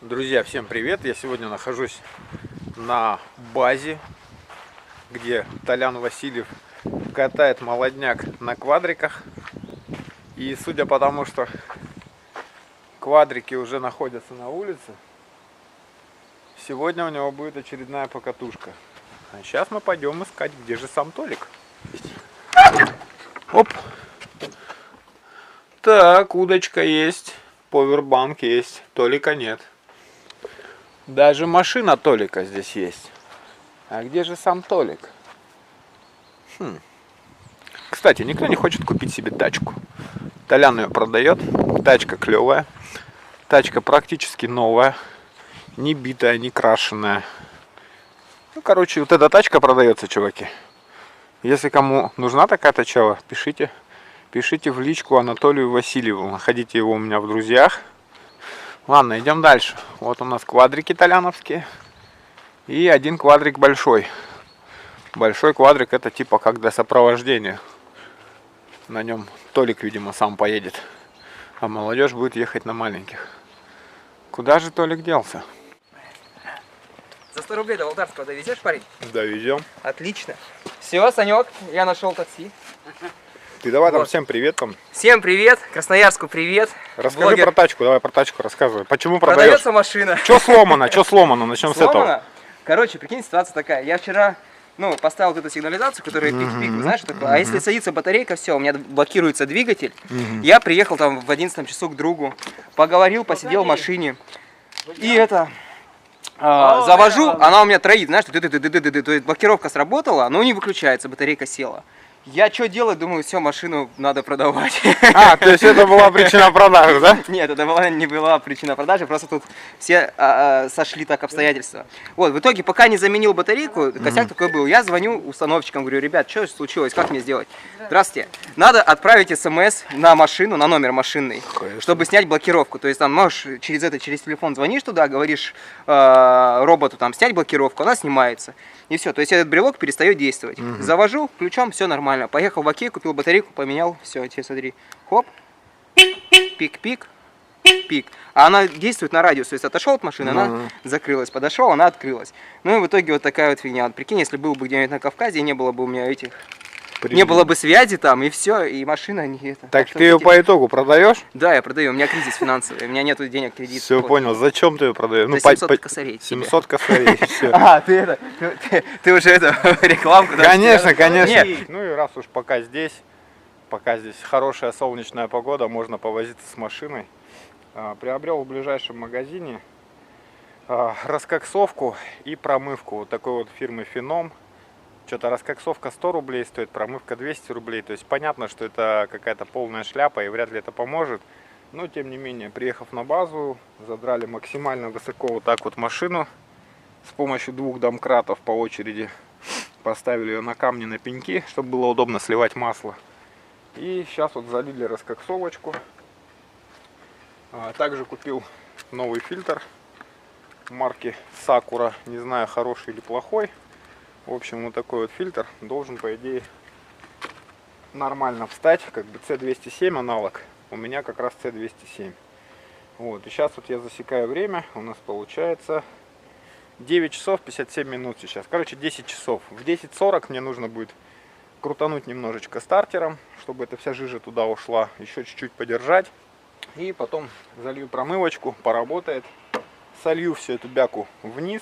Друзья, всем привет! Я сегодня нахожусь на базе, где Толян Васильев катает молодняк на квадриках. И судя по тому, что квадрики уже находятся на улице, сегодня у него будет очередная покатушка. А сейчас мы пойдем искать, где же сам Толик. Оп! Так, удочка есть, повербанк есть, Толика нет. Даже машина Толика здесь есть. А где же сам Толик? Кстати, никто не хочет купить себе тачку. Толян ее продает. Тачка клевая. Тачка практически новая. Не битая, не крашеная. Ну, короче, вот эта тачка продается, чуваки. Если кому нужна такая тачка, пишите. Пишите в личку Анатолию Васильеву. Находите его у меня в друзьях. Ладно, идем дальше. Вот у нас квадрики толяновские. И один квадрик большой. Большой квадрик — это типа как для сопровождения. На нем Толик, видимо, сам поедет. А молодежь будет ехать на маленьких. Куда же Толик делся? За 100 рублей до Володарского довезешь, парень? Довезем. Отлично. Все, Санек, я нашел такси. Ты давай вот. Там всем привет там. Всем привет, Красноярску привет. Расскажи Блогер. про тачку, давай про тачку рассказывай. Почему Продается машина. Что сломано, начнем с этого. Короче, прикинь, ситуация такая. Я вчера, поставил вот эту сигнализацию, которая пик-пик, знаешь, что такое? А если садится батарейка, все, у меня блокируется двигатель. Я приехал там в 11 часу к другу, поговорил, посидел в машине. И завожу, она у меня троит, знаешь, то есть блокировка сработала, но не выключается, батарейка села. Я что делать? Думаю, все, машину надо продавать. А, то есть это была причина продажи, да? Нет, это не была причина продажи, просто тут все сошли так обстоятельства. Вот, в итоге, пока не заменил батарейку, косяк такой был. Я звоню установщикам, говорю: ребят, что случилось, как мне сделать? Здравствуйте, надо отправить смс на машину, на номер машинный, чтобы снять блокировку. То есть там можешь через телефон звонишь туда, говоришь роботу там снять блокировку, она снимается. И все, то есть этот брелок перестает действовать. Завожу, ключом, все нормально. Поехал в Окей, купил батарейку, поменял, все, тебе смотри, хоп, пик-пик, пик. А она действует на радиус, то есть отошел от машины, она закрылась, подошел, она открылась. Ну и в итоге вот такая вот фигня. Вот прикинь, если был бы где-нибудь на Кавказе, не было бы у меня не было бы связи там, и все, и машина не это. Так ты ее по итогу продаешь? Да, я продаю, у меня кризис финансовый, у меня нету денег кредит. Все, понял. Зачем ты ее продаешь? Ну, 700 косарей. 700 косарей, все. А, ты уже рекламку. Конечно, конечно. Ну и раз уж пока здесь хорошая солнечная погода, можно повозиться с машиной. Приобрел в ближайшем магазине раскоксовку и промывку вот такой вот фирмы Феном. Что-то раскоксовка 100 рублей стоит, промывка 200 рублей. То есть понятно, что это какая-то полная шляпа и вряд ли это поможет. Но тем не менее, приехав на базу, задрали максимально высоко вот так вот машину. С помощью двух домкратов по очереди поставили ее на камни, на пеньки, чтобы было удобно сливать масло. И сейчас вот залили раскоксовочку. Также купил новый фильтр марки Sakura. Не знаю, хороший или плохой. В общем, вот такой вот фильтр должен, по идее, нормально встать. Как бы C207 аналог. У меня как раз C207. Вот. И сейчас вот я засекаю время. У нас получается 9 часов 57 минут сейчас. Короче, 10 часов. В 10:40 мне нужно будет крутануть немножечко стартером, чтобы эта вся жижа туда ушла. Еще чуть-чуть подержать. И потом залью промывочку, поработает. Солью всю эту бяку вниз.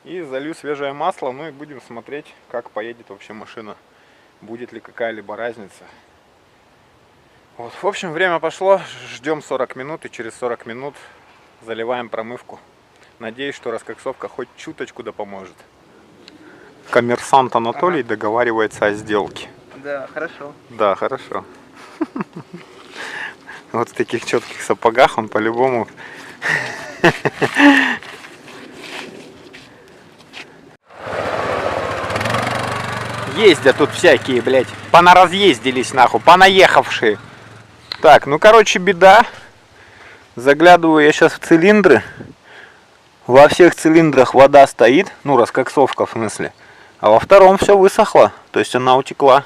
И залью свежее масло, ну и будем смотреть, как поедет вообще машина. Будет ли какая-либо разница. Вот, в общем, время пошло. Ждем 40 минут и через 40 минут заливаем промывку. Надеюсь, что раскоксовка хоть чуточку да поможет. Коммерсант Анатолий договаривается о сделке. Да, хорошо. Да, хорошо. Вот в таких четких сапогах он по-любому... Ездят тут всякие, блядь, понаразъездились нахуй, понаехавшие. Так, ну короче, беда. Заглядываю я сейчас в цилиндры. Во всех цилиндрах вода стоит, ну раскоксовка в смысле. А во втором все высохло, то есть она утекла.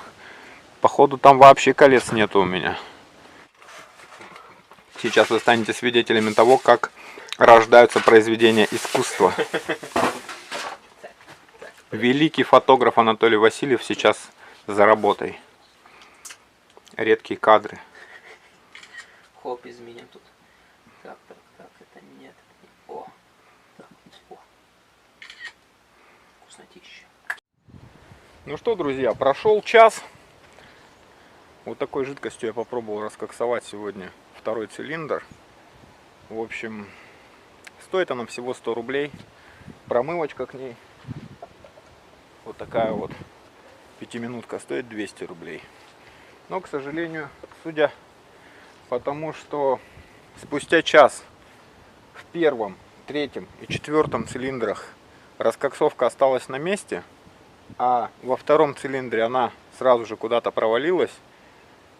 Походу там вообще колец нету у меня. Сейчас вы станете свидетелями того, как рождаются произведения искусства. Великий фотограф Анатолий Васильев сейчас за работой. Редкие кадры. Хоп, изменим тут. Так, это нет. О, так, о. Вкуснотища. Ну что, друзья, прошел час. Вот такой жидкостью я попробовал раскоксовать сегодня второй цилиндр. В общем, стоит она всего 100 рублей. Промывочка к ней. Вот такая вот 5-минутка стоит 200 рублей. Но, к сожалению, судя по тому, что спустя час в первом, третьем и четвертом цилиндрах раскоксовка осталась на месте, а во втором цилиндре она сразу же куда-то провалилась,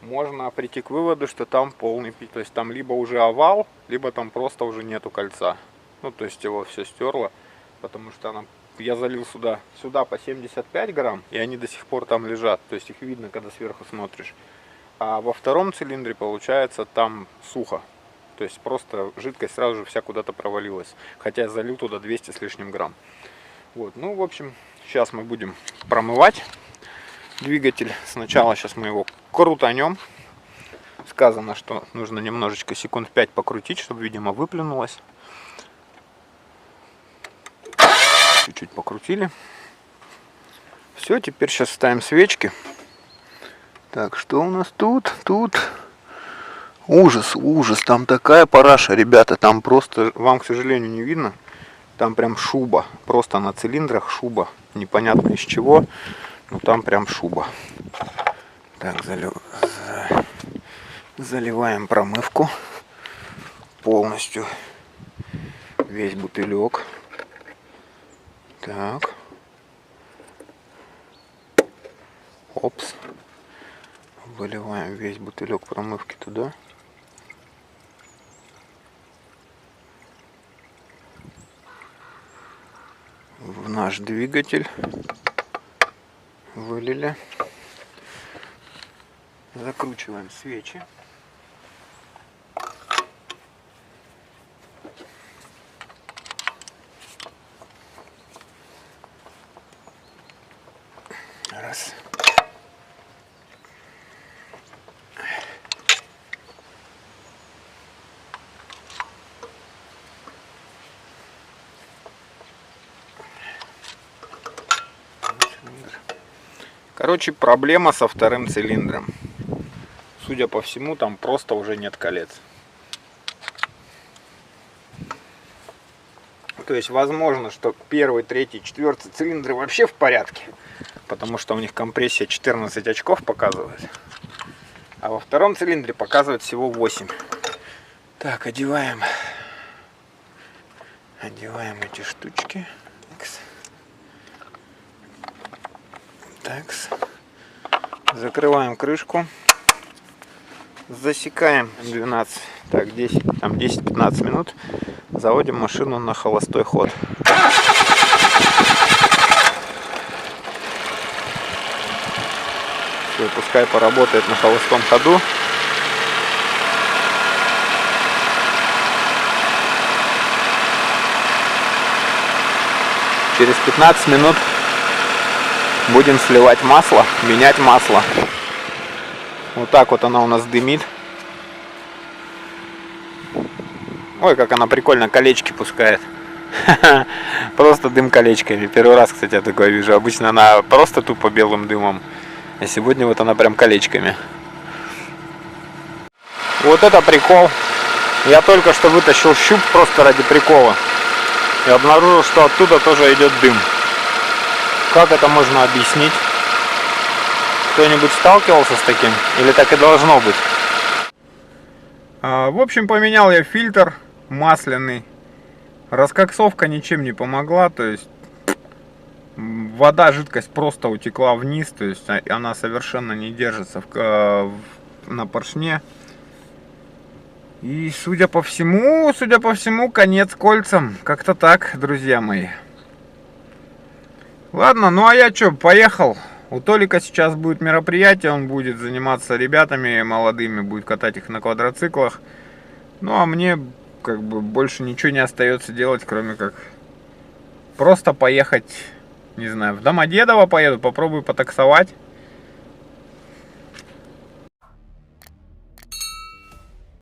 можно прийти к выводу, что там полный пик. То есть там либо уже овал, либо там просто уже нету кольца. Ну, то есть его все стерло, потому что я залил сюда по 75 грамм, и они до сих пор там лежат. То есть их видно, когда сверху смотришь. А во втором цилиндре, получается, там сухо. То есть просто жидкость сразу же вся куда-то провалилась. Хотя я залил туда 200 с лишним грамм. Вот, ну, в общем, сейчас мы будем промывать двигатель. Сначала сейчас мы его крутанем. Сказано, что нужно немножечко секунд 5 покрутить, чтобы, видимо, выплюнулось. Чуть-чуть покрутили. Все, теперь сейчас ставим свечки. Так, что у нас тут? Тут ужас, ужас. Там такая параша, ребята. Там просто, вам, к сожалению, не видно. Там прям шуба. Просто на цилиндрах шуба. Непонятно из чего. Но там прям шуба. Так, заливаем промывку. Полностью весь бутылек. Так. Опс. Выливаем весь бутылек промывки туда. В наш двигатель. Вылили. Закручиваем свечи. Раз. Короче, проблема со вторым цилиндром. Судя по всему, там просто уже нет колец. То есть, возможно, что первый, третий, четвертый цилиндры вообще в порядке. Потому что у них компрессия 14 очков показывает. А во втором цилиндре показывает всего 8. Так, одеваем эти штучки. Такс. Закрываем крышку. Засекаем 12, так, 10, там 10-15 минут. Заводим машину на холостой ход. Все, пускай поработает на холостом ходу. Через 15 минут будем сливать масло, менять масло. Вот так вот она у нас дымит. Ой, как она прикольно колечки пускает. Просто дым колечками. Первый раз, кстати, я такое вижу. Обычно она просто тупо белым дымом. А сегодня вот она прям колечками. Вот это прикол. Я только что вытащил щуп просто ради прикола. И обнаружил, что оттуда тоже идет дым. Как это можно объяснить? Кто-нибудь сталкивался с таким? Или так и должно быть? В общем, поменял я фильтр масляный. Раскоксовка ничем не помогла. То есть вода, жидкость просто утекла вниз. То есть она совершенно не держится на поршне. И судя по всему, конец кольцам. Как-то так, друзья мои. Ладно, ну а я что, поехал. У Толика сейчас будет мероприятие, он будет заниматься ребятами молодыми, будет катать их на квадроциклах. Ну а мне как бы больше ничего не остается делать, кроме как просто поехать, не знаю, в Домодедово поеду, попробую потаксовать.